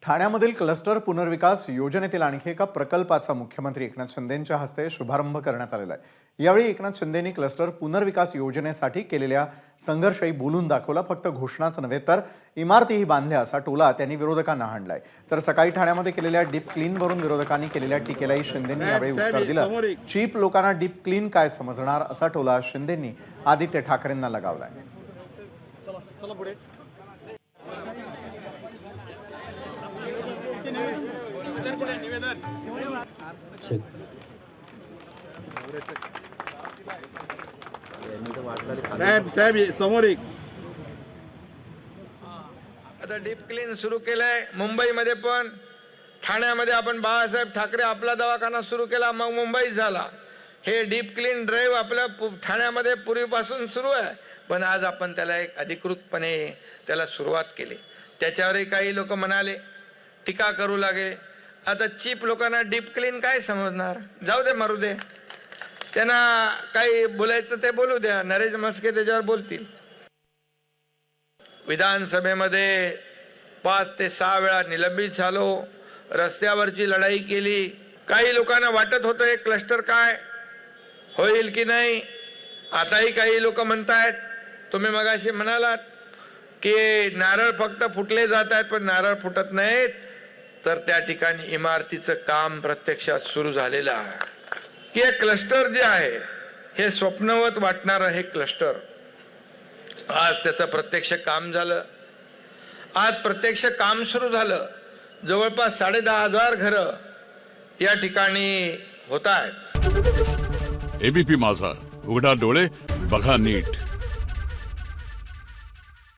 ठाण्यामधील cluster पुनर्विकास योजनेतील आणखी एका प्रकल्पाचा मुख्यमंत्री एकनाथ शिंदेंच्या हस्ते शुभारंभ करण्यात आलेला आहे। यावेळी एकनाथ शिंदेंनी क्लस्टर पुनर्विकास योजनेसाठी केलेल्या संघर्षही बोलून दाखवला। फक्त घोषणाच नव्हे तर इमारतीही बांधल्या असा टोला त्यांनी विरोधकांना हाणलाय। तर सकाळी ठाण्यामध्ये केलेल्या डीप क्लीनवरून विरोधकांनी केलेल्या टीकेलाही शिंदेंनी यावेळी उत्तर दिलं। चीप लोकांना डीप क्लीन काय समजणार असा टोला शिंदेंनी आदित्य ठाकरेंना लगावलाय। साहेब समोर एक आता डीप क्लीन सुरू केलंय मुंबईमध्ये, पण ठाण्यामध्ये आपण बाळासाहेब ठाकरे आपला दवाखाना सुरू केला, मग मुंबईत झाला। हे डीप क्लीन ड्राईव्ह आपल्या ठाण्यामध्ये पूर्वीपासून सुरू आहे, पण आज आपण त्याला एक अधिकृतपणे त्याला सुरुवात केली। त्याच्यावरही काही लोक म्हणाले, टीका करू लागले। आता चीप लोकांना डीप क्लीन काय समजणार? जाऊ दे, मरू दे, त्यांना काही बोलायचं ते बोलू द्या। नरेश म्हस्के त्याच्यावर बोलतील। विधानसभेमध्ये 5 ते 6 वेळा निलंबित झालो, रस्त्यावरची लढाई केली। काही लोकांना वाटत होतं हे क्लस्टर काय होईल की नाही। आताही काही लोक म्हणतायत, तुम्ही मगाशी म्हणालात की नारळ फक्त फुटले जात आहेत, पण नारळ फुटत नाहीत। तर त्या ठिकाणी इमारतीचं काम प्रत्यक्षात सुरू झालेलं आहे की हे क्लस्टर जे आहे हे स्वप्नवत वाटणारं हे क्लस्टर आज त्याचं प्रत्यक्ष काम झालं। आज प्रत्यक्ष काम सुरू झालं। जवळपास 10,500 घरं या ठिकाणी होत आहेत। एबीपी माझा, उघडा डोळे बघा नीट।